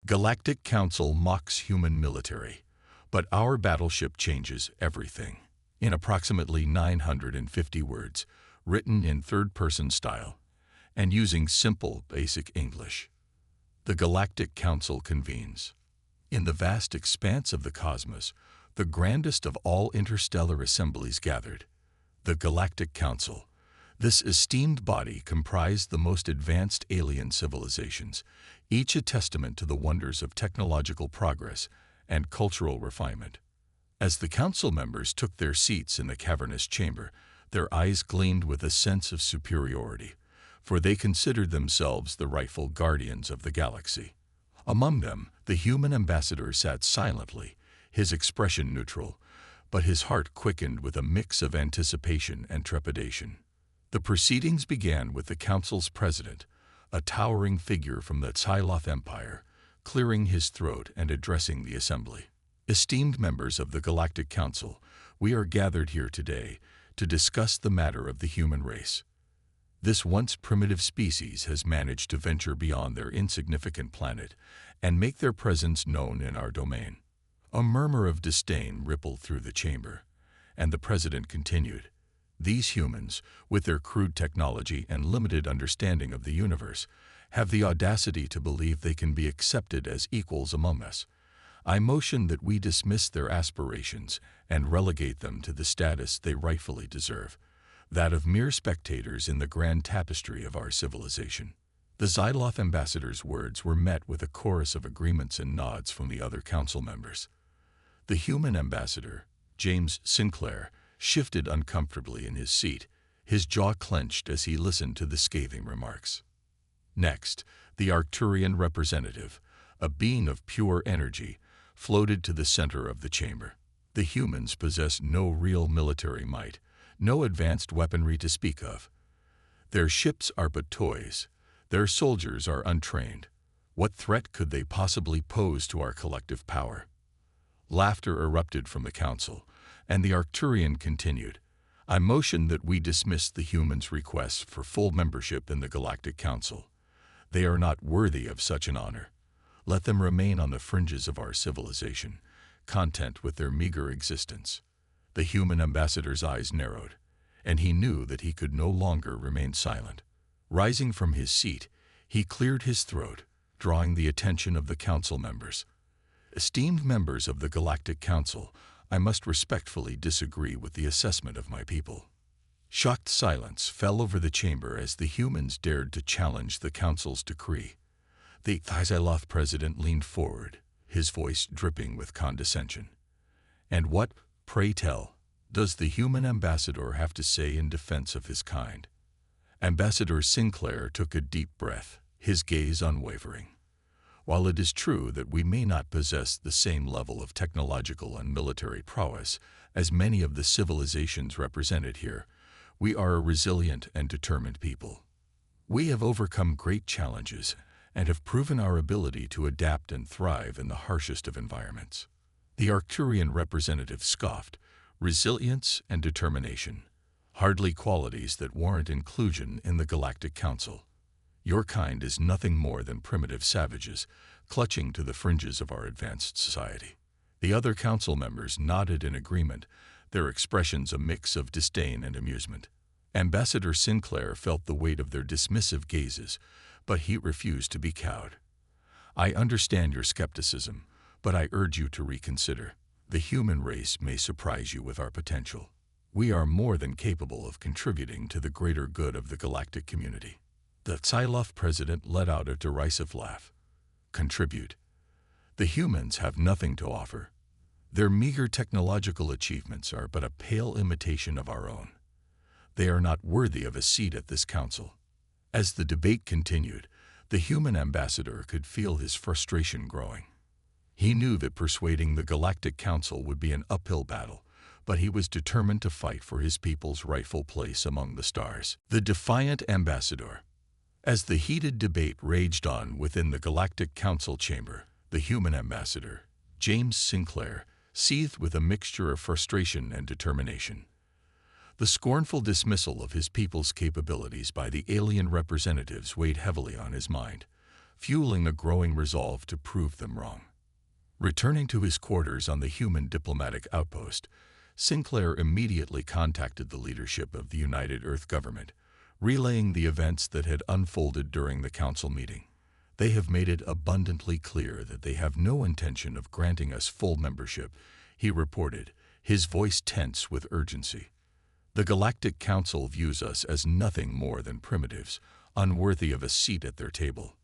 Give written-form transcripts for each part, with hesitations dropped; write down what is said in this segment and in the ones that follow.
Galactic Council mocks human military, but our battleship changes everything. In approximately 950 words, written in third-person style, and using simple, basic English, the Galactic Council convenes. In the vast expanse of the cosmos, the grandest of all interstellar assemblies gathered, the Galactic Council. This esteemed body comprised the most advanced alien civilizations, each a testament to the wonders of technological progress and cultural refinement. As the council members took their seats in the cavernous chamber, their eyes gleamed with a sense of superiority, for they considered themselves the rightful guardians of the galaxy. Among them, the human ambassador sat silently, his expression neutral, but his heart quickened with a mix of anticipation and trepidation. The proceedings began with the council's president, a towering figure from the Xiloth Empire, clearing his throat and addressing the assembly. Esteemed members of the Galactic Council, we are gathered here today to discuss the matter of the human race. This once primitive species has managed to venture beyond their insignificant planet and make their presence known in our domain. A murmur of disdain rippled through the chamber, and the president continued. These humans, with their crude technology and limited understanding of the universe, have the audacity to believe they can be accepted as equals among us. I motion that we dismiss their aspirations and relegate them to the status they rightfully deserve, that of mere spectators in the grand tapestry of our civilization. The Xiloth ambassador's words were met with a chorus of agreements and nods from the other council members. The human ambassador, James Sinclair, shifted uncomfortably in his seat, his jaw clenched as he listened to the scathing remarks. Next, the Arcturian representative, a being of pure energy, floated to the center of the chamber. The humans possess no real military might, no advanced weaponry to speak of. Their ships are but toys. Their soldiers are untrained. What threat could they possibly pose to our collective power? Laughter erupted from the council, and the Arcturian continued. I motion that we dismiss the humans' request for full membership in the Galactic Council. They are not worthy of such an honor. Let them remain on the fringes of our civilization, content with their meager existence. The human ambassador's eyes narrowed, and he knew that he could no longer remain silent. Rising from his seat, he cleared his throat, drawing the attention of the council members. Esteemed members of the Galactic Council, I must respectfully disagree with the assessment of my people. Shocked silence fell over the chamber as the humans dared to challenge the council's decree. The Xiloth president leaned forward, his voice dripping with condescension. And what, pray tell, does the human ambassador have to say in defense of his kind? Ambassador Sinclair took a deep breath, his gaze unwavering. While it is true that we may not possess the same level of technological and military prowess as many of the civilizations represented here, we are a resilient and determined people. We have overcome great challenges and have proven our ability to adapt and thrive in the harshest of environments. The Arcturian representative scoffed. Resilience and determination, hardly qualities that warrant inclusion in the Galactic Council. Your kind is nothing more than primitive savages, clutching to the fringes of our advanced society. The other council members nodded in agreement, their expressions a mix of disdain and amusement. Ambassador Sinclair felt the weight of their dismissive gazes, but he refused to be cowed. I understand your skepticism, but I urge you to reconsider. The human race may surprise you with our potential. We are more than capable of contributing to the greater good of the galactic community. The Xiloth president let out a derisive laugh. Contribute. The humans have nothing to offer. Their meager technological achievements are but a pale imitation of our own. They are not worthy of a seat at this council. As the debate continued, the human ambassador could feel his frustration growing. He knew that persuading the Galactic Council would be an uphill battle, but he was determined to fight for his people's rightful place among the stars. The defiant ambassador. As the heated debate raged on within the Galactic Council chamber, the human ambassador, James Sinclair, seethed with a mixture of frustration and determination. The scornful dismissal of his people's capabilities by the alien representatives weighed heavily on his mind. fueling a growing resolve to prove them wrong. Returning to his quarters on the human diplomatic outpost, Sinclair immediately contacted the leadership of the United Earth government, relaying the events that had unfolded during the council meeting. They have made it abundantly clear that they have no intention of granting us full membership, he reported, his voice tense with urgency. The Galactic Council views us as nothing more than primitives, unworthy of a seat at their table.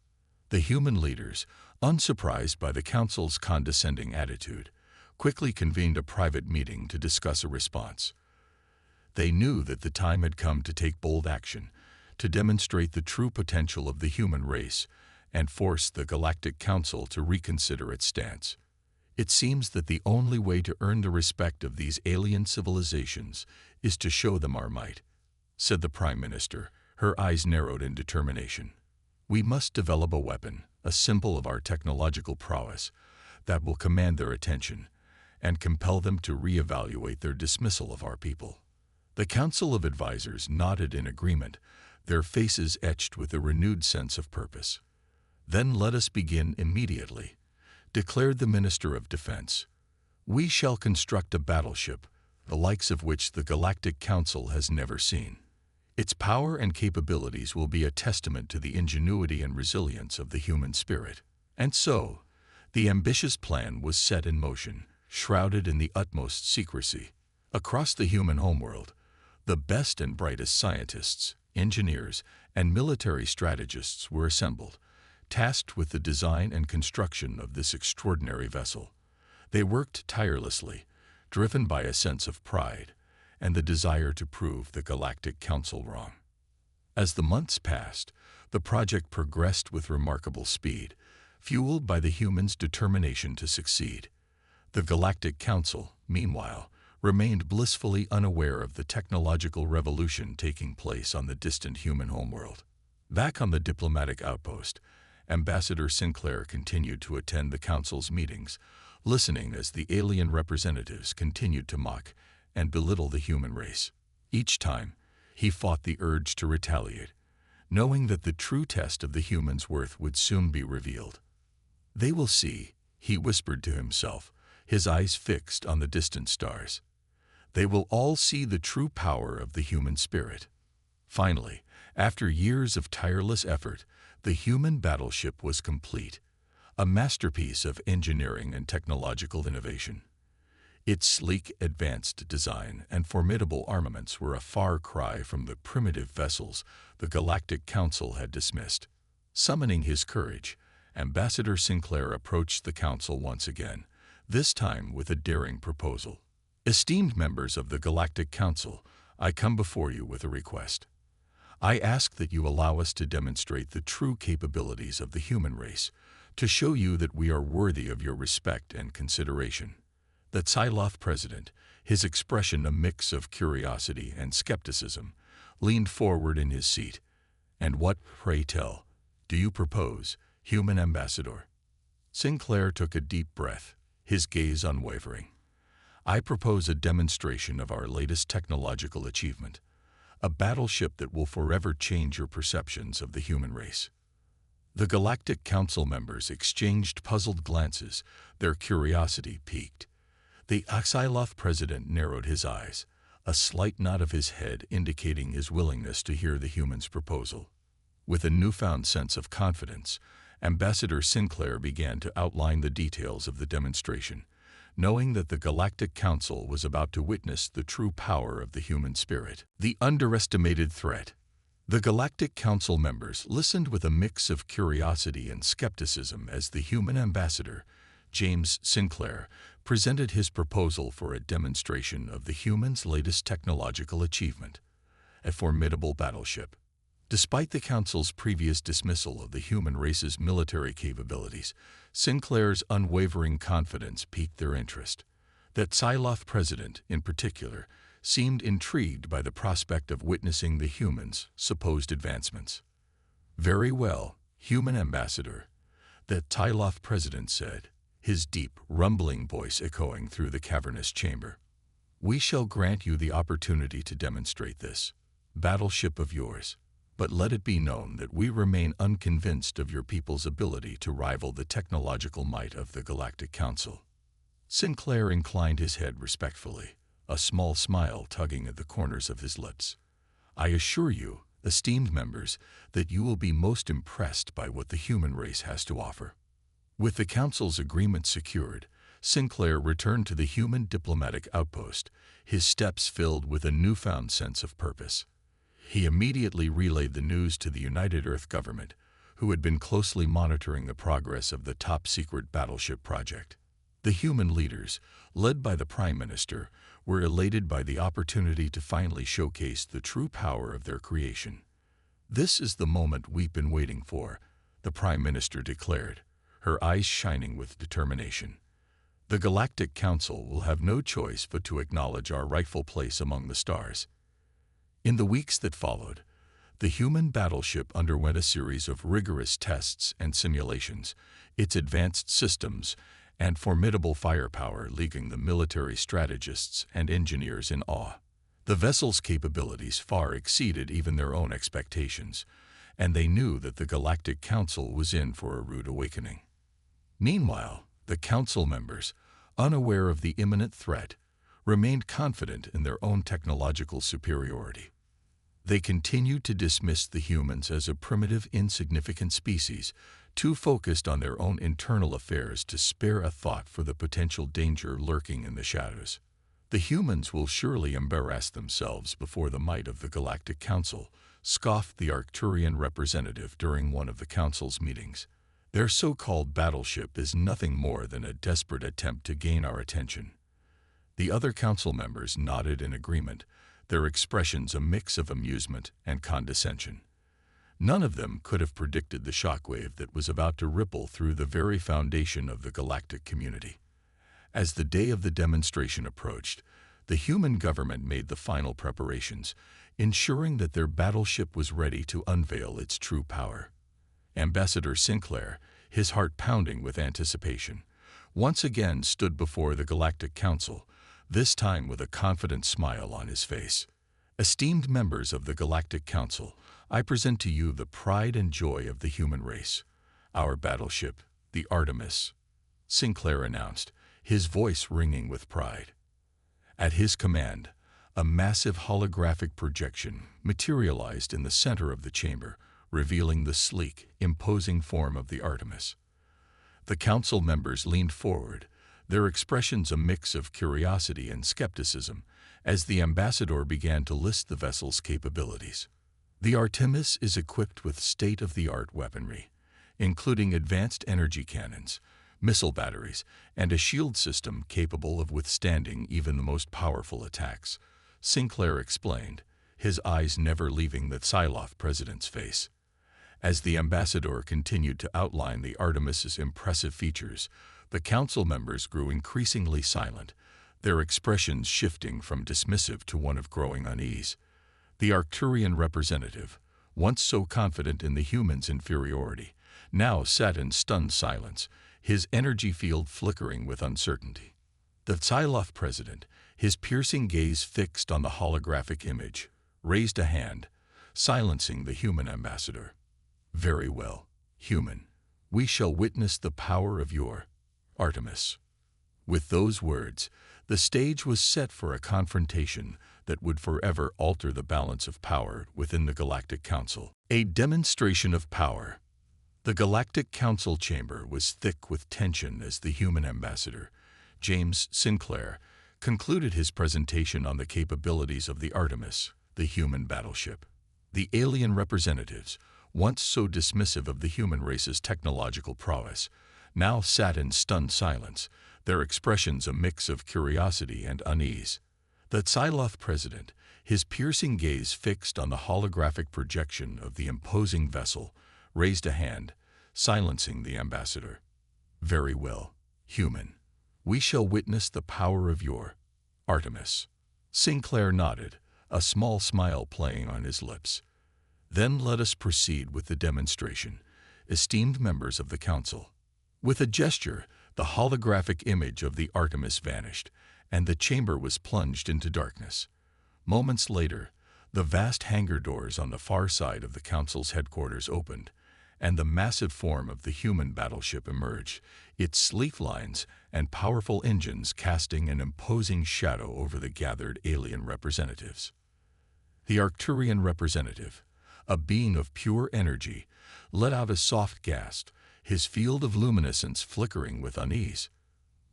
The human leaders, unsurprised by the Council's condescending attitude, quickly convened a private meeting to discuss a response. They knew that the time had come to take bold action, to demonstrate the true potential of the human race, and force the Galactic Council to reconsider its stance. It seems that the only way to earn the respect of these alien civilizations is to show them our might, said the Prime Minister, her eyes narrowed in determination. We must develop a weapon, a symbol of our technological prowess, that will command their attention and compel them to reevaluate their dismissal of our people. The Council of Advisors nodded in agreement, their faces etched with a renewed sense of purpose. Then let us begin immediately, declared the Minister of Defense. We shall construct a battleship, the likes of which the Galactic Council has never seen. Its power and capabilities will be a testament to the ingenuity and resilience of the human spirit. And so, the ambitious plan was set in motion, shrouded in the utmost secrecy. Across the human homeworld, the best and brightest scientists, engineers, and military strategists were assembled, tasked with the design and construction of this extraordinary vessel. They worked tirelessly, driven by a sense of pride and the desire to prove the Galactic Council wrong. As the months passed, the project progressed with remarkable speed, fueled by the humans' determination to succeed. The Galactic Council, meanwhile, remained blissfully unaware of the technological revolution taking place on the distant human homeworld. Back on the diplomatic outpost, Ambassador Sinclair continued to attend the Council's meetings, listening as the alien representatives continued to mock and belittle the human race. Each time, he fought the urge to retaliate, knowing that the true test of the humans' worth would soon be revealed. They will see, he whispered to himself, his eyes fixed on the distant stars. They will all see the true power of the human spirit. Finally, after years of tireless effort, the human battleship was complete, a masterpiece of engineering and technological innovation. Its sleek, advanced design and formidable armaments were a far cry from the primitive vessels the Galactic Council had dismissed. Summoning his courage, Ambassador Sinclair approached the Council once again, this time with a daring proposal. Esteemed members of the Galactic Council, I come before you with a request. I ask that you allow us to demonstrate the true capabilities of the human race, to show you that we are worthy of your respect and consideration. The Psyloth president, his expression a mix of curiosity and skepticism, leaned forward in his seat. And what, pray tell, do you propose, human ambassador? Sinclair took a deep breath, his gaze unwavering. I propose a demonstration of our latest technological achievement, a battleship that will forever change your perceptions of the human race. The Galactic Council members exchanged puzzled glances, their curiosity piqued. The Psyloth president narrowed his eyes, a slight nod of his head indicating his willingness to hear the humans' proposal. With a newfound sense of confidence, Ambassador Sinclair began to outline the details of the demonstration, knowing that the Galactic Council was about to witness the true power of the human spirit. The underestimated threat. The Galactic Council members listened with a mix of curiosity and skepticism as the human ambassador, James Sinclair, presented his proposal for a demonstration of the humans' latest technological achievement, a formidable battleship. Despite the Council's previous dismissal of the human race's military capabilities, Sinclair's unwavering confidence piqued their interest. That Psyloth president, in particular, seemed intrigued by the prospect of witnessing the humans' supposed advancements. Very well, human ambassador, that Psyloth president said, his deep, rumbling voice echoing through the cavernous chamber. We shall grant you the opportunity to demonstrate this battleship of yours. But let it be known that we remain unconvinced of your people's ability to rival the technological might of the Galactic Council." Sinclair inclined his head respectfully, a small smile tugging at the corners of his lips. "I assure you, esteemed members, that you will be most impressed by what the human race has to offer." With the Council's agreement secured, Sinclair returned to the human diplomatic outpost, his steps filled with a newfound sense of purpose. He immediately relayed the news to the United Earth government, who had been closely monitoring the progress of the top-secret Battleship project. The human leaders, led by the Prime Minister, were elated by the opportunity to finally showcase the true power of their creation. "This is the moment we've been waiting for," the Prime Minister declared, her eyes shining with determination. "The Galactic Council will have no choice but to acknowledge our rightful place among the stars." In the weeks that followed, the human battleship underwent a series of rigorous tests and simulations, its advanced systems and formidable firepower leaving the military strategists and engineers in awe. The vessel's capabilities far exceeded even their own expectations, and they knew that the Galactic Council was in for a rude awakening. Meanwhile, the Council members, unaware of the imminent threat, remained confident in their own technological superiority. They continued to dismiss the humans as a primitive, insignificant species, too focused on their own internal affairs to spare a thought for the potential danger lurking in the shadows. "The humans will surely embarrass themselves before the might of the Galactic Council," scoffed the Arcturian representative during one of the Council's meetings. "Their so-called battleship is nothing more than a desperate attempt to gain our attention." The other Council members nodded in agreement, their expressions a mix of amusement and condescension. None of them could have predicted the shockwave that was about to ripple through the very foundation of the galactic community. As the day of the demonstration approached, the human government made the final preparations, ensuring that their battleship was ready to unveil its true power. Ambassador Sinclair, his heart pounding with anticipation, once again stood before the Galactic Council, this time with a confident smile on his face. "Esteemed members of the Galactic Council, I present to you the pride and joy of the human race, our battleship, the Artemis," Sinclair announced, his voice ringing with pride. At his command, a massive holographic projection materialized in the center of the chamber, revealing the sleek, imposing form of the Artemis. The Council members leaned forward, their expressions a mix of curiosity and skepticism, as the ambassador began to list the vessel's capabilities. "The Artemis is equipped with state-of-the-art weaponry, including advanced energy cannons, missile batteries, and a shield system capable of withstanding even the most powerful attacks," Sinclair explained, his eyes never leaving the Psyloph president's face. As the ambassador continued to outline the Artemis's impressive features, the Council members grew increasingly silent, their expressions shifting from dismissive to one of growing unease. The Arcturian representative, once so confident in the humans' inferiority, now sat in stunned silence, his energy field flickering with uncertainty. The Psyloph president, his piercing gaze fixed on the holographic image, raised a hand, silencing the human ambassador. "Very well, human. We shall witness the power of your Artemis." With those words, the stage was set for a confrontation that would forever alter the balance of power within the Galactic Council. A demonstration of power. The Galactic Council chamber was thick with tension as the human ambassador, James Sinclair, concluded his presentation on the capabilities of the Artemis, the human battleship. The alien representatives, once so dismissive of the human race's technological prowess, now sat in stunned silence, their expressions a mix of curiosity and unease. The Psyloph president, his piercing gaze fixed on the holographic projection of the imposing vessel, raised a hand, silencing the ambassador. "Very well, human. We shall witness the power of your Artemis." Sinclair nodded, a small smile playing on his lips. "Then let us proceed with the demonstration, esteemed members of the Council." With a gesture, the holographic image of the Artemis vanished, and the chamber was plunged into darkness. Moments later, The vast hangar doors on the far side of the Council's headquarters opened, and the massive form of the human battleship emerged, its sleek lines and powerful engines casting an imposing shadow over the gathered alien representatives. The Arcturian representative, a being of pure energy, let out a soft gasp, his field of luminescence flickering with unease.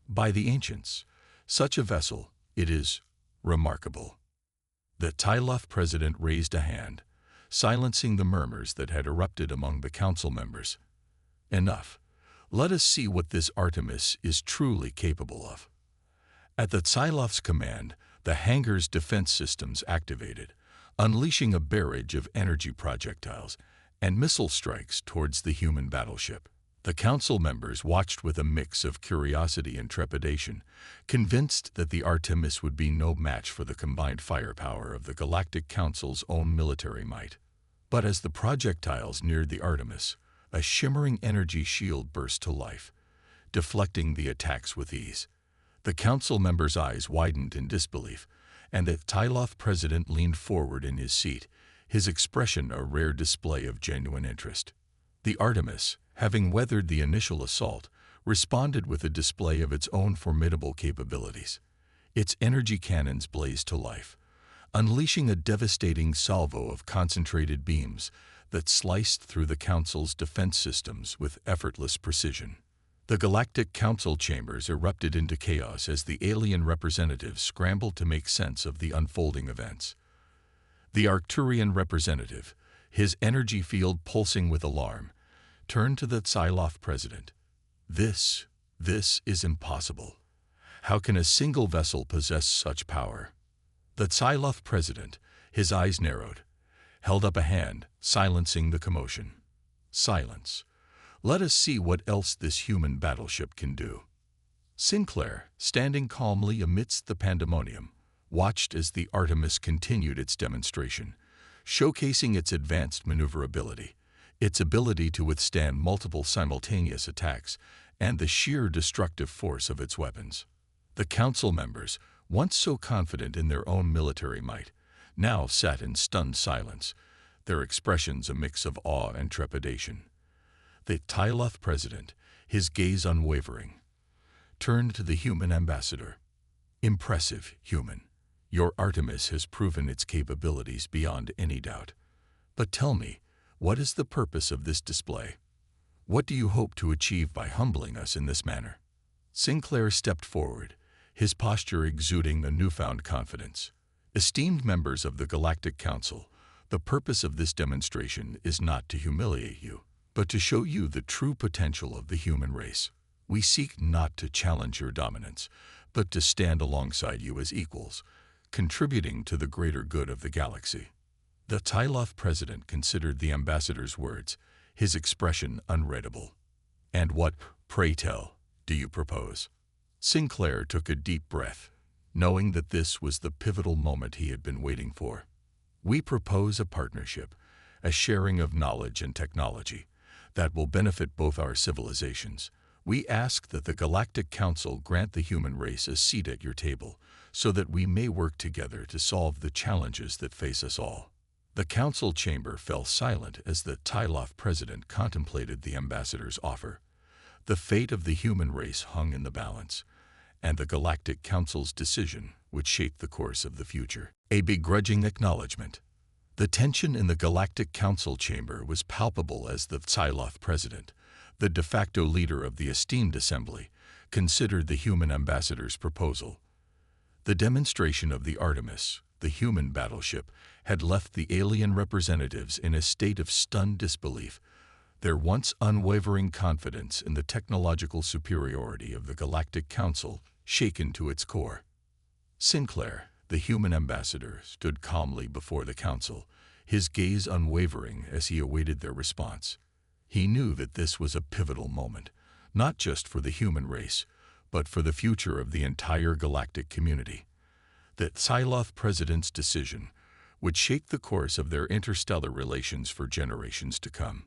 By the ancients, such a vessel, it is remarkable. The Tyloth president raised a hand, silencing the murmurs that had erupted among the council members. Enough. Let us see what this Artemis is truly capable of. At the Tyloth's command, the hangar's defense systems activated, unleashing a barrage of energy projectiles and missile strikes towards the human battleship. The council members watched with a mix of curiosity and trepidation, convinced that the Artemis would be no match for the combined firepower of the Galactic Council's own military might. But as the projectiles neared the Artemis, a shimmering energy shield burst to life, deflecting the attacks with ease. The council members' eyes widened in disbelief, and the Tyloth president leaned forward in his seat, his expression a rare display of genuine interest. The Artemis, having weathered the initial assault, responded with a display of its own formidable capabilities. Its energy cannons blazed to life, unleashing a devastating salvo of concentrated beams that sliced through the Council's defense systems with effortless precision. The Galactic Council chambers erupted into chaos as the alien representatives scrambled to make sense of the unfolding events. The Arcturian representative, his energy field pulsing with alarm, turned to the Tyloth president. This is impossible. How can a single vessel possess such power? The Tyloth president, his eyes narrowed, held up a hand, silencing the commotion. Silence. Let us see what else this human battleship can do. Sinclair, standing calmly amidst the pandemonium, watched as the Artemis continued its demonstration, showcasing its advanced maneuverability, its ability to withstand multiple simultaneous attacks, and the sheer destructive force of its weapons. The council members, once so confident in their own military might, now sat in stunned silence, their expressions a mix of awe and trepidation. The Tyloth president, his gaze unwavering, turned to the human ambassador. Impressive, human. Your Artemis has proven its capabilities beyond any doubt. But tell me, what is the purpose of this display? What do you hope to achieve by humbling us in this manner? Sinclair stepped forward, his posture exuding a newfound confidence. Esteemed members of the Galactic Council, the purpose of this demonstration is not to humiliate you, but to show you the true potential of the human race. We seek not to challenge your dominance, but to stand alongside you as equals, contributing to the greater good of the galaxy. The Tyloth president considered the ambassador's words, his expression unreadable. And what, pray tell, do you propose? Sinclair took a deep breath, knowing that this was the pivotal moment he had been waiting for. We propose a partnership, a sharing of knowledge and technology, that will benefit both our civilizations. We ask that the Galactic Council grant the human race a seat at your table, so that we may work together to solve the challenges that face us all. The council chamber fell silent as the Tyloth president contemplated the ambassador's offer. The fate of the human race hung in the balance, and the Galactic Council's decision would shape the course of the future. A begrudging acknowledgement. The tension in the Galactic Council chamber was palpable as the Tyloth president, the de facto leader of the esteemed assembly, considered the human ambassador's proposal. The demonstration of the Artemis, the human battleship, had left the alien representatives in a state of stunned disbelief, their once unwavering confidence in the technological superiority of the Galactic Council shaken to its core. Sinclair, the human ambassador, stood calmly before the council, his gaze unwavering as he awaited their response. He knew that this was a pivotal moment, not just for the human race, but for the future of the entire galactic community. The Tyloth president's decision would shape the course of their interstellar relations for generations to come.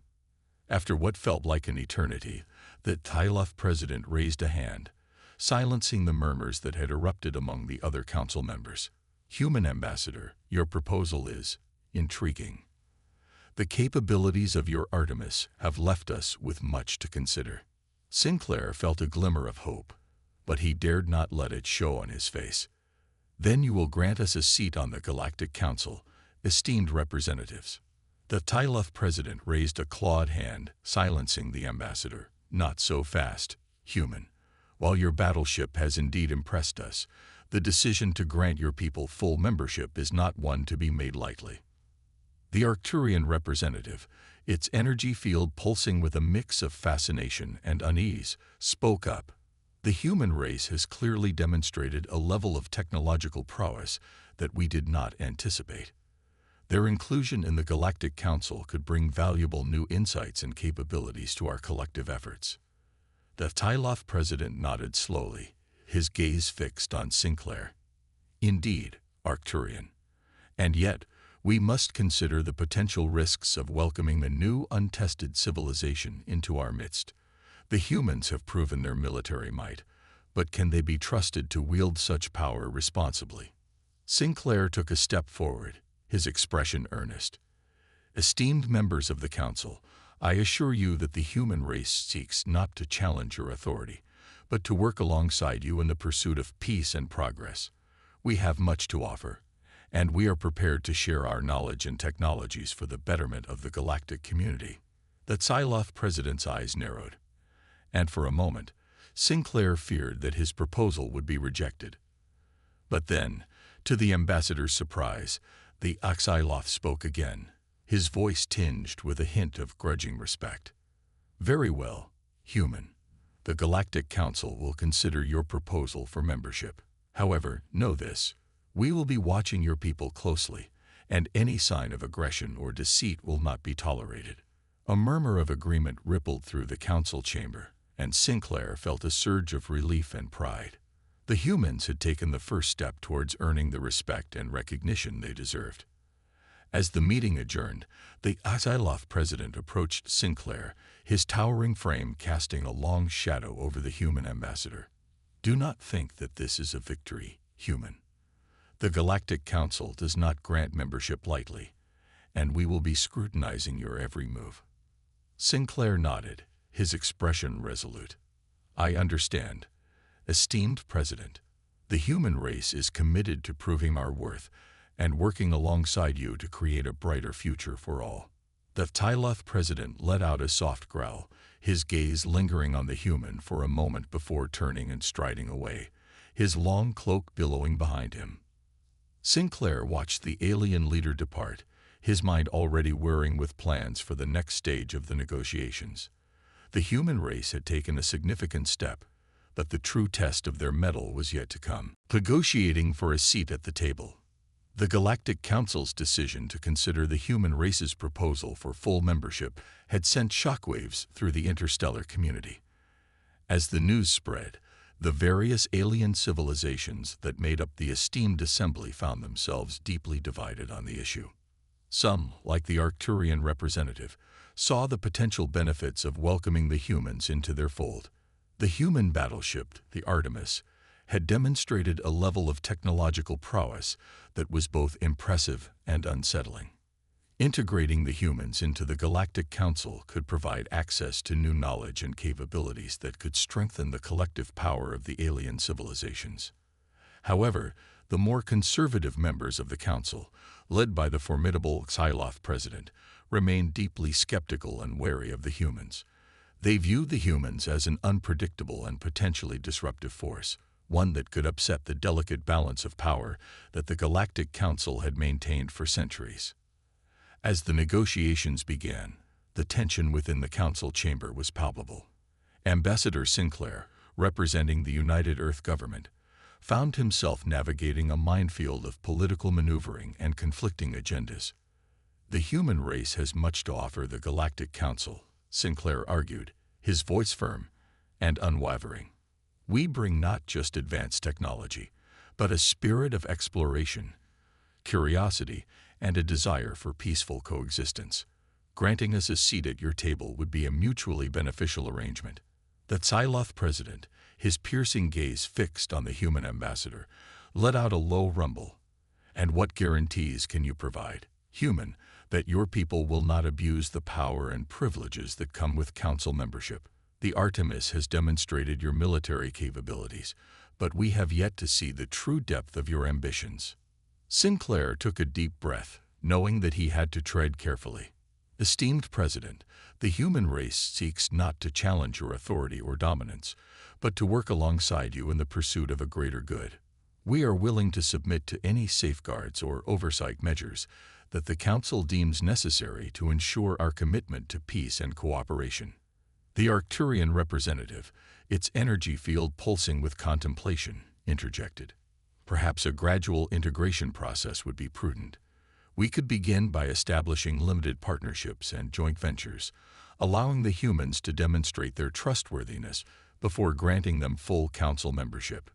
After what felt like an eternity, the Tyloth president raised a hand, silencing the murmurs that had erupted among the other council members. Human ambassador, your proposal is intriguing. The capabilities of your Artemis have left us with much to consider. Sinclair felt a glimmer of hope, but he dared not let it show on his face. Then you will grant us a seat on the Galactic Council, esteemed representatives. The Tyloth president raised a clawed hand, silencing the ambassador. Not so fast, human. While your battleship has indeed impressed us, the decision to grant your people full membership is not one to be made lightly. The Arcturian representative, its energy field pulsing with a mix of fascination and unease, spoke up. The human race has clearly demonstrated a level of technological prowess that we did not anticipate. Their inclusion in the Galactic Council could bring valuable new insights and capabilities to our collective efforts. The Tyloth president nodded slowly, his gaze fixed on Sinclair. Indeed, Arcturian. And yet, we must consider the potential risks of welcoming a new, untested civilization into our midst. The humans have proven their military might, but can they be trusted to wield such power responsibly? Sinclair took a step forward, his expression earnest. Esteemed members of the Council, I assure you that the human race seeks not to challenge your authority, but to work alongside you in the pursuit of peace and progress. We have much to offer, and we are prepared to share our knowledge and technologies for the betterment of the galactic community. The Tyloth president's eyes narrowed, and for a moment, Sinclair feared that his proposal would be rejected. But then, to the ambassador's surprise, the Tyloth spoke again, his voice tinged with a hint of grudging respect. Very well, human. The Galactic Council will consider your proposal for membership. However, know this. We will be watching your people closely, and any sign of aggression or deceit will not be tolerated. A murmur of agreement rippled through the council chamber, and Sinclair felt a surge of relief and pride. The humans had taken the first step towards earning the respect and recognition they deserved. As the meeting adjourned, the Tyloth president approached Sinclair, his towering frame casting a long shadow over the human ambassador. Do not think that this is a victory, human. The Galactic Council does not grant membership lightly, and we will be scrutinizing your every move. Sinclair nodded, his expression resolute. I understand. Esteemed President, the human race is committed to proving our worth and working alongside you to create a brighter future for all. The Tyloth president let out a soft growl, his gaze lingering on the human for a moment before turning and striding away, his long cloak billowing behind him. Sinclair watched the alien leader depart, his mind already whirring with plans for the next stage of the negotiations. The human race had taken a significant step, but the true test of their mettle was yet to come. Negotiating for a seat at the table. The Galactic Council's decision to consider the human race's proposal for full membership had sent shockwaves through the interstellar community. As the news spread, the various alien civilizations that made up the esteemed assembly found themselves deeply divided on the issue. Some, like the Arcturian representative, saw the potential benefits of welcoming the humans into their fold. The human battleship, the Artemis, had demonstrated a level of technological prowess that was both impressive and unsettling. Integrating the humans into the Galactic Council could provide access to new knowledge and capabilities that could strengthen the collective power of the alien civilizations. However, the more conservative members of the Council, led by the formidable Tyloth president, remained deeply skeptical and wary of the humans. They viewed the humans as an unpredictable and potentially disruptive force, one that could upset the delicate balance of power that the Galactic Council had maintained for centuries. As the negotiations began, the tension within the council chamber was palpable. Ambassador Sinclair, representing the United Earth government, found himself navigating a minefield of political maneuvering and conflicting agendas. The human race has much to offer the Galactic Council, Sinclair argued, his voice firm and unwavering. We bring not just advanced technology, but a spirit of exploration, curiosity, and a desire for peaceful coexistence. Granting us a seat at your table would be a mutually beneficial arrangement. The Tyloth president, his piercing gaze fixed on the human ambassador, let out a low rumble. And what guarantees can you provide, Human, that your people will not abuse the power and privileges that come with council membership. The Artemis has demonstrated your military capabilities, but we have yet to see the true depth of your ambitions. Sinclair took a deep breath, knowing that he had to tread carefully. Esteemed President, the human race seeks not to challenge your authority or dominance, but to work alongside you in the pursuit of a greater good. We are willing to submit to any safeguards or oversight measures that the Council deems necessary to ensure our commitment to peace and cooperation. The Arcturian representative, its energy field pulsing with contemplation, interjected. Perhaps a gradual integration process would be prudent. We could begin by establishing limited partnerships and joint ventures, allowing the humans to demonstrate their trustworthiness before granting them full council membership.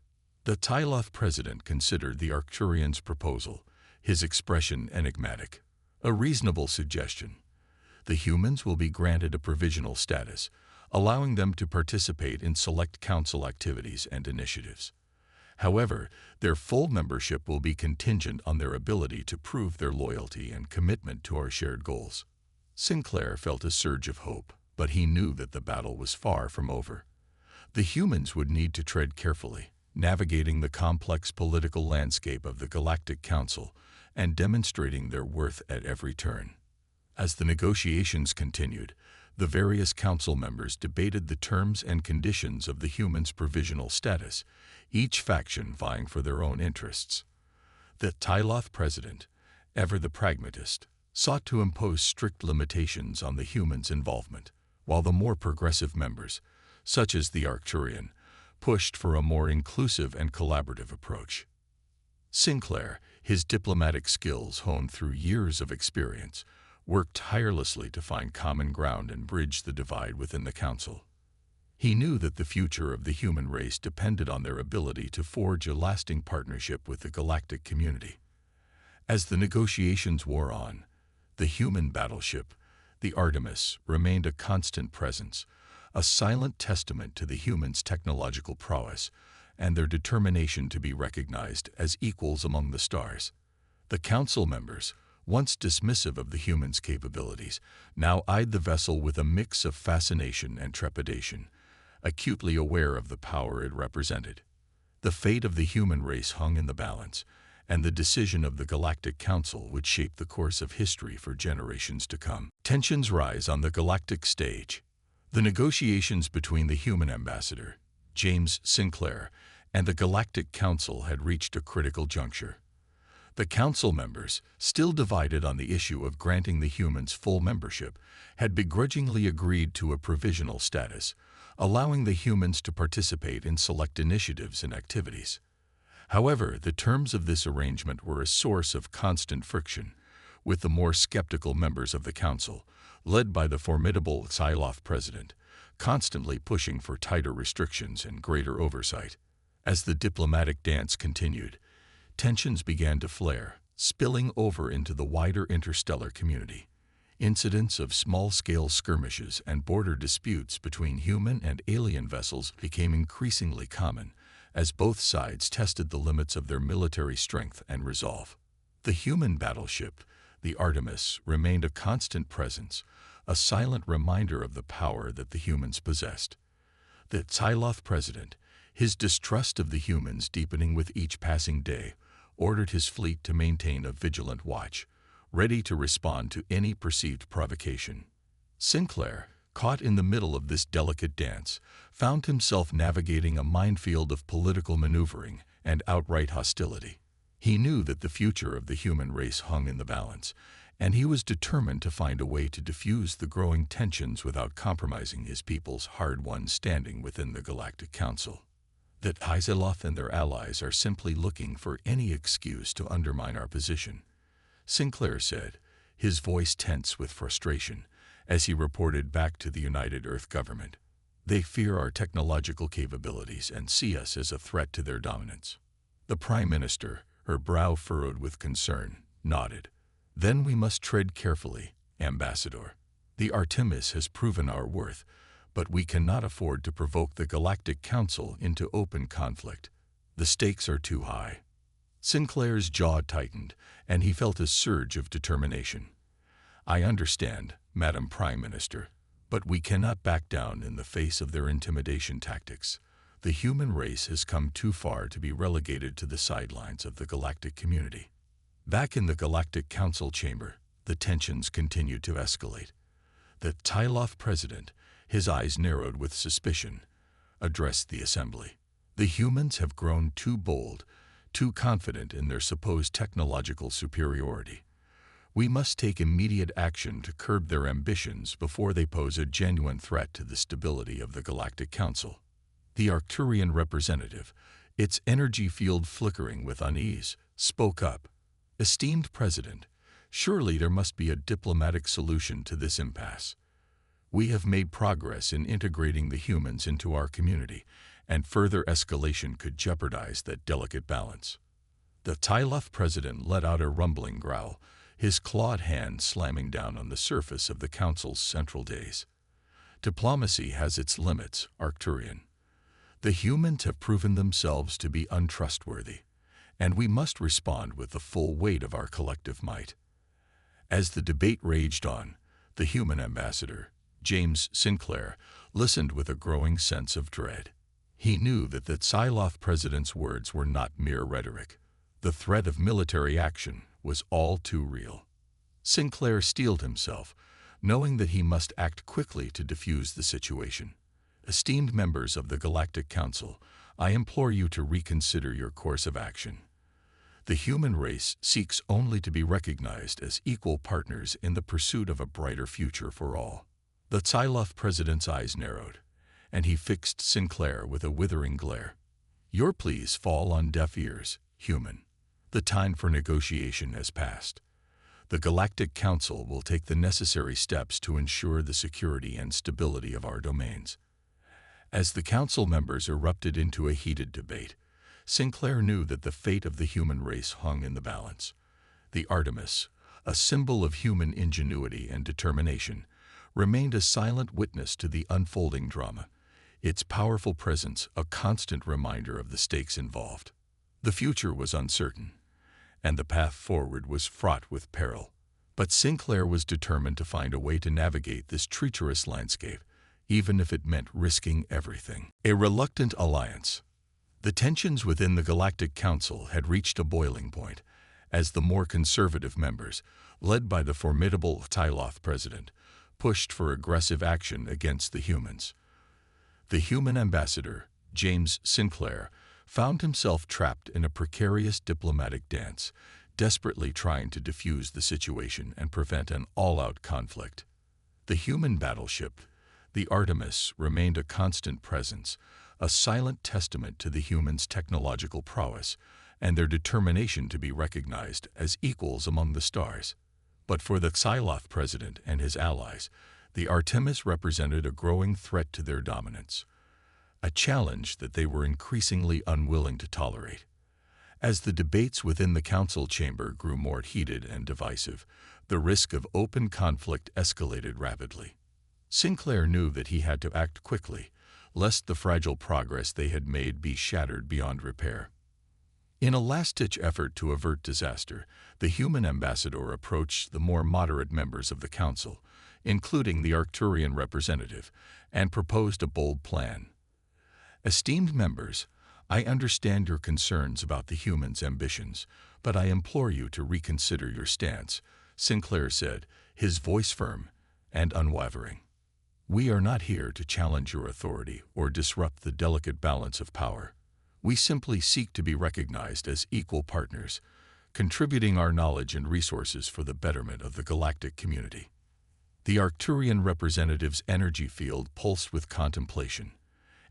The Tyloth president considered the Arcturian's proposal, his expression enigmatic. A reasonable suggestion. The humans will be granted a provisional status, allowing them to participate in select council activities and initiatives. However, their full membership will be contingent on their ability to prove their loyalty and commitment to our shared goals. Sinclair felt a surge of hope, but he knew that the battle was far from over. The humans would need to tread carefully, navigating the complex political landscape of the Galactic Council and demonstrating their worth at every turn. As the negotiations continued, the various council members debated the terms and conditions of the humans' provisional status, each faction vying for their own interests. The Tyloth president, ever the pragmatist, sought to impose strict limitations on the humans' involvement, while the more progressive members, such as the Arcturian, pushed for a more inclusive and collaborative approach. Sinclair, his diplomatic skills honed through years of experience, worked tirelessly to find common ground and bridge the divide within the council. He knew that the future of the human race depended on their ability to forge a lasting partnership with the galactic community. As the negotiations wore on, the human battleship, the Artemis, remained a constant presence, a silent testament to the humans' technological prowess and their determination to be recognized as equals among the stars. The council members, once dismissive of the humans' capabilities, now eyed the vessel with a mix of fascination and trepidation, acutely aware of the power it represented. The fate of the human race hung in the balance, and the decision of the Galactic Council would shape the course of history for generations to come. Tensions rise on the galactic stage. The negotiations between the human ambassador, James Sinclair, and the Galactic Council had reached a critical juncture. The council members, still divided on the issue of granting the humans full membership, had begrudgingly agreed to a provisional status, allowing the humans to participate in select initiatives and activities. However, the terms of this arrangement were a source of constant friction, with the more skeptical members of the council, led by the formidable Tyloth president, constantly pushing for tighter restrictions and greater oversight. As the diplomatic dance continued, tensions began to flare, spilling over into the wider interstellar community. Incidents of small-scale skirmishes and border disputes between human and alien vessels became increasingly common, as both sides tested the limits of their military strength and resolve. The human battleship, the Artemis, remained a constant presence, a silent reminder of the power that the humans possessed. The Tyloth president, his distrust of the humans deepening with each passing day, ordered his fleet to maintain a vigilant watch, ready to respond to any perceived provocation. Sinclair, caught in the middle of this delicate dance, found himself navigating a minefield of political maneuvering and outright hostility. He knew that the future of the human race hung in the balance, and he was determined to find a way to diffuse the growing tensions without compromising his people's hard-won standing within the Galactic Council. That Tyloth and their allies are simply looking for any excuse to undermine our position, Sinclair said, his voice tense with frustration, as he reported back to the United Earth government. They fear our technological capabilities and see us as a threat to their dominance. The Prime Minister, her brow furrowed with concern, nodded. Then we must tread carefully, Ambassador. The Artemis has proven our worth, but we cannot afford to provoke the Galactic Council into open conflict. The stakes are too high. Sinclair's jaw tightened, and he felt a surge of determination. "I understand, Madam Prime Minister, but we cannot back down in the face of their intimidation tactics. The human race has come too far to be relegated to the sidelines of the galactic community." Back in the Galactic Council chamber, the tensions continued to escalate. The Tyloth president, his eyes narrowed with suspicion, addressed the assembly. "The humans have grown too bold, too confident in their supposed technological superiority. We must take immediate action to curb their ambitions before they pose a genuine threat to the stability of the Galactic Council." The Arcturian representative, its energy field flickering with unease, spoke up. "Esteemed President, surely there must be a diplomatic solution to this impasse. We have made progress in integrating the humans into our community, and further escalation could jeopardize that delicate balance." The Tyloth president let out a rumbling growl, his clawed hand slamming down on the surface of the Council's central dais. "Diplomacy has its limits, Arcturian. The humans have proven themselves to be untrustworthy, and we must respond with the full weight of our collective might." As the debate raged on, the human ambassador, James Sinclair, listened with a growing sense of dread. He knew that the Tyloth president's words were not mere rhetoric. The threat of military action was all too real. Sinclair steeled himself, knowing that he must act quickly to defuse the situation. "Esteemed members of the Galactic Council, I implore you to reconsider your course of action. The human race seeks only to be recognized as equal partners in the pursuit of a brighter future for all." The Tyloth president's eyes narrowed, and he fixed Sinclair with a withering glare. "Your pleas fall on deaf ears, human. The time for negotiation has passed. The Galactic Council will take the necessary steps to ensure the security and stability of our domains." As the council members erupted into a heated debate, Sinclair knew that the fate of the human race hung in the balance. The Artemis, a symbol of human ingenuity and determination, remained a silent witness to the unfolding drama, its powerful presence a constant reminder of the stakes involved. The future was uncertain, and the path forward was fraught with peril. But Sinclair was determined to find a way to navigate this treacherous landscape, even if it meant risking everything. A reluctant alliance. The tensions within the Galactic Council had reached a boiling point, as the more conservative members, led by the formidable Tyloth president, pushed for aggressive action against the humans. The human ambassador, James Sinclair, found himself trapped in a precarious diplomatic dance, desperately trying to defuse the situation and prevent an all-out conflict. The human battleship, the Artemis, remained a constant presence, a silent testament to the humans' technological prowess and their determination to be recognized as equals among the stars. But for the Tyloth president and his allies, the Artemis represented a growing threat to their dominance, a challenge that they were increasingly unwilling to tolerate. As the debates within the council chamber grew more heated and divisive, the risk of open conflict escalated rapidly. Sinclair knew that he had to act quickly, lest the fragile progress they had made be shattered beyond repair. In a last-ditch effort to avert disaster, the human ambassador approached the more moderate members of the council, including the Arcturian representative, and proposed a bold plan. "Esteemed members, I understand your concerns about the humans' ambitions, but I implore you to reconsider your stance," Sinclair said, his voice firm and unwavering. "We are not here to challenge your authority or disrupt the delicate balance of power. We simply seek to be recognized as equal partners, contributing our knowledge and resources for the betterment of the galactic community." The Arcturian representative's energy field pulsed with contemplation.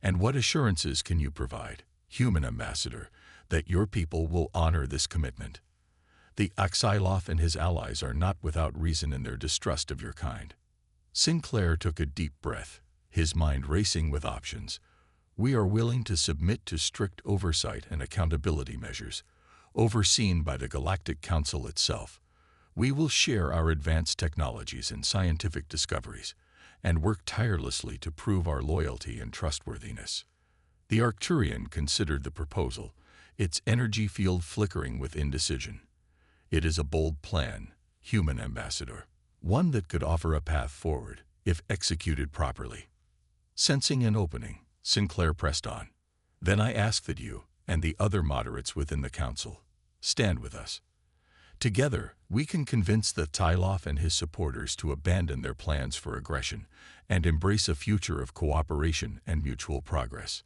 "And what assurances can you provide, human ambassador, that your people will honor this commitment? The Tyloth and his allies are not without reason in their distrust of your kind." Sinclair took a deep breath, his mind racing with options. "We are willing to submit to strict oversight and accountability measures, overseen by the Galactic Council itself. We will share our advanced technologies and scientific discoveries, and work tirelessly to prove our loyalty and trustworthiness." The Arcturian considered the proposal, its energy field flickering with indecision. It is a bold plan, human ambassador, one that could offer a path forward if executed properly. Sensing an opening, Sinclair pressed on. Then I ask that you, and the other moderates within the council, stand with us. Together, we can convince the Tyloff and his supporters to abandon their plans for aggression and embrace a future of cooperation and mutual progress.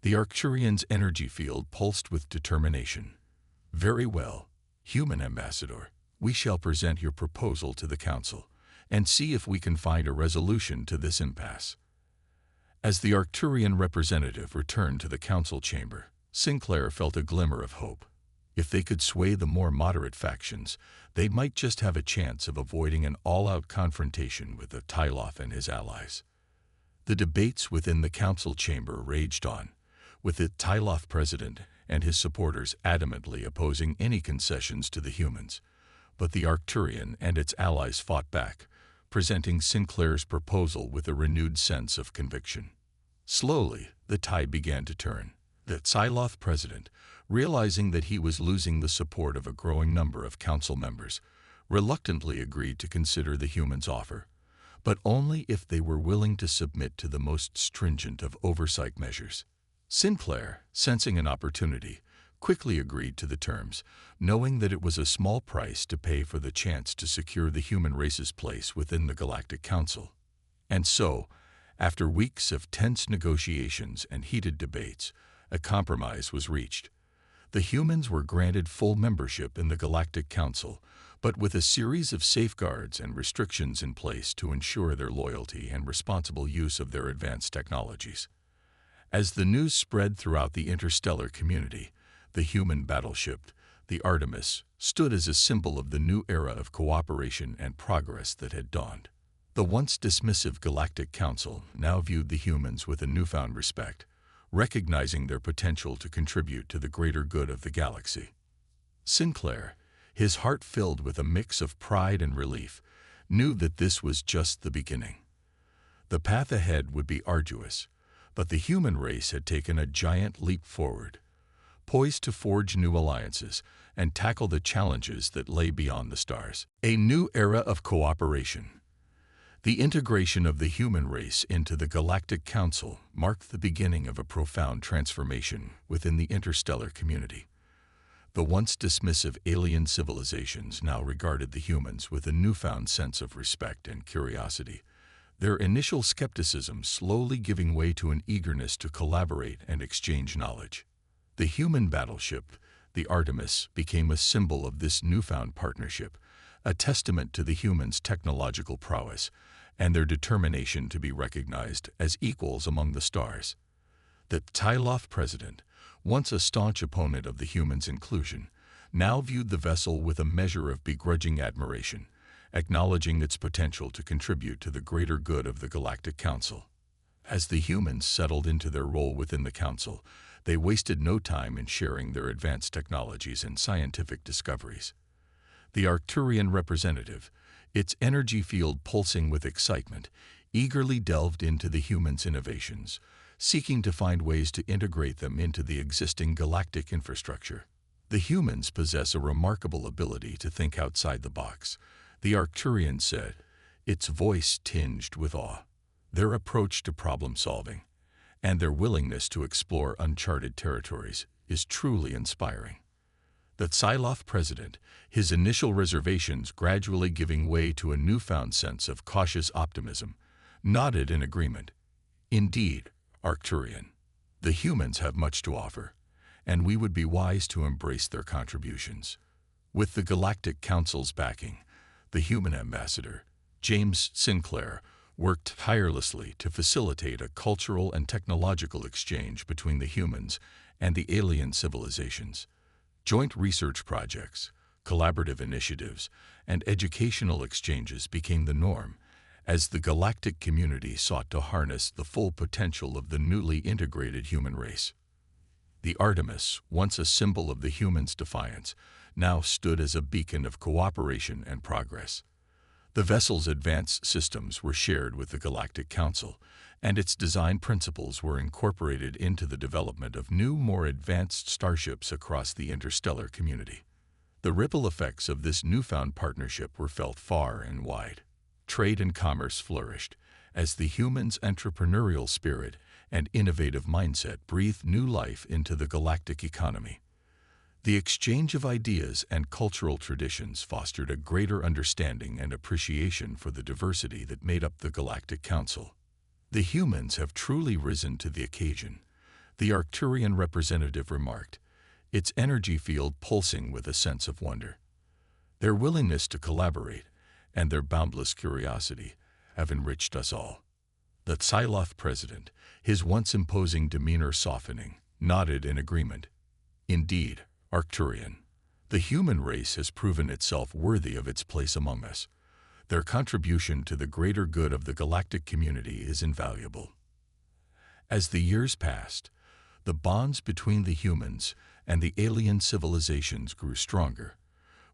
The Arcturian's energy field pulsed with determination. Very well, human ambassador, we shall present your proposal to the council and see if we can find a resolution to this impasse. As the Arcturian representative returned to the council chamber, Sinclair felt a glimmer of hope. If they could sway the more moderate factions, they might just have a chance of avoiding an all-out confrontation with the Tyloff and his allies. The debates within the council chamber raged on, with the Tyloff president and his supporters adamantly opposing any concessions to the humans. But the Arcturian and its allies fought back, presenting Sinclair's proposal with a renewed sense of conviction. Slowly, the tide began to turn. The Tyloff president, realizing that he was losing the support of a growing number of council members, reluctantly agreed to consider the humans' offer, but only if they were willing to submit to the most stringent of oversight measures. Sinclair, sensing an opportunity, quickly agreed to the terms, knowing that it was a small price to pay for the chance to secure the human race's place within the Galactic Council. And so, after weeks of tense negotiations and heated debates, a compromise was reached. The humans were granted full membership in the Galactic Council, but with a series of safeguards and restrictions in place to ensure their loyalty and responsible use of their advanced technologies. As the news spread throughout the interstellar community, the human battleship, the Artemis, stood as a symbol of the new era of cooperation and progress that had dawned. The once dismissive Galactic Council now viewed the humans with a newfound respect, recognizing their potential to contribute to the greater good of the galaxy. Sinclair, his heart filled with a mix of pride and relief, knew that this was just the beginning. The path ahead would be arduous, but the human race had taken a giant leap forward, poised to forge new alliances and tackle the challenges that lay beyond the stars. A new era of cooperation. The integration of the human race into the Galactic Council marked the beginning of a profound transformation within the interstellar community. The once dismissive alien civilizations now regarded the humans with a newfound sense of respect and curiosity, their initial skepticism slowly giving way to an eagerness to collaborate and exchange knowledge. The human battleship, the Artemis, became a symbol of this newfound partnership, a testament to the humans' technological prowess and their determination to be recognized as equals among the stars. The Tyloff president, once a staunch opponent of the humans' inclusion, now viewed the vessel with a measure of begrudging admiration, acknowledging its potential to contribute to the greater good of the Galactic Council. As the humans settled into their role within the Council, they wasted no time in sharing their advanced technologies and scientific discoveries. The Arcturian representative, its energy field pulsing with excitement, eagerly delved into the humans' innovations, seeking to find ways to integrate them into the existing galactic infrastructure. The humans possess a remarkable ability to think outside the box, the Arcturian said, its voice tinged with awe. Their approach to problem-solving and their willingness to explore uncharted territories is truly inspiring. The Tyloff president, his initial reservations gradually giving way to a newfound sense of cautious optimism, nodded in agreement. Indeed, Arcturian, the humans have much to offer, and we would be wise to embrace their contributions. With the Galactic Council's backing, the human ambassador, James Sinclair, worked tirelessly to facilitate a cultural and technological exchange between the humans and the alien civilizations. Joint research projects, collaborative initiatives, and educational exchanges became the norm as the galactic community sought to harness the full potential of the newly integrated human race. The Artemis, once a symbol of the humans' defiance, now stood as a beacon of cooperation and progress. The vessel's advanced systems were shared with the Galactic Council, and its design principles were incorporated into the development of new, more advanced starships across the interstellar community. The ripple effects of this newfound partnership were felt far and wide. Trade and commerce flourished, as the humans' entrepreneurial spirit and innovative mindset breathed new life into the galactic economy. The exchange of ideas and cultural traditions fostered a greater understanding and appreciation for the diversity that made up the Galactic Council. "The humans have truly risen to the occasion," the Arcturian representative remarked, its energy field pulsing with a sense of wonder. "Their willingness to collaborate and their boundless curiosity have enriched us all." The Psyloth president, his once imposing demeanor softening, nodded in agreement. "Indeed, Arcturian, the human race has proven itself worthy of its place among us. Their contribution to the greater good of the galactic community is invaluable." As the years passed, the bonds between the humans and the alien civilizations grew stronger,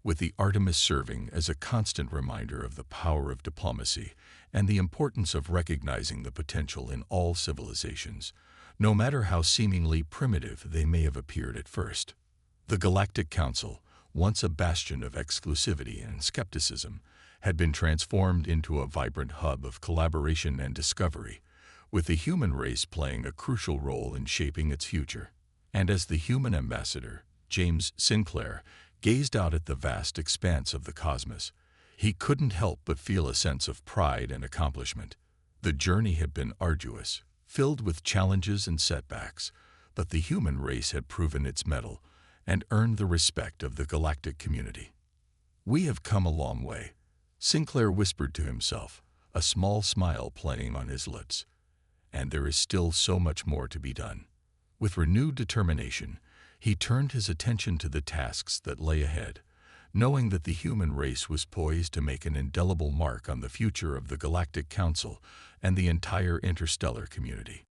with the Artemis serving as a constant reminder of the power of diplomacy and the importance of recognizing the potential in all civilizations, no matter how seemingly primitive they may have appeared at first. The Galactic Council, once a bastion of exclusivity and skepticism, had been transformed into a vibrant hub of collaboration and discovery, with the human race playing a crucial role in shaping its future. And as the human ambassador, James Sinclair, gazed out at the vast expanse of the cosmos, he couldn't help but feel a sense of pride and accomplishment. The journey had been arduous, filled with challenges and setbacks, but the human race had proven its mettle and earned the respect of the galactic community. "We have come a long way," Sinclair whispered to himself, a small smile playing on his lips. "And there is still so much more to be done." With renewed determination, he turned his attention to the tasks that lay ahead, knowing that the human race was poised to make an indelible mark on the future of the Galactic Council and the entire interstellar community.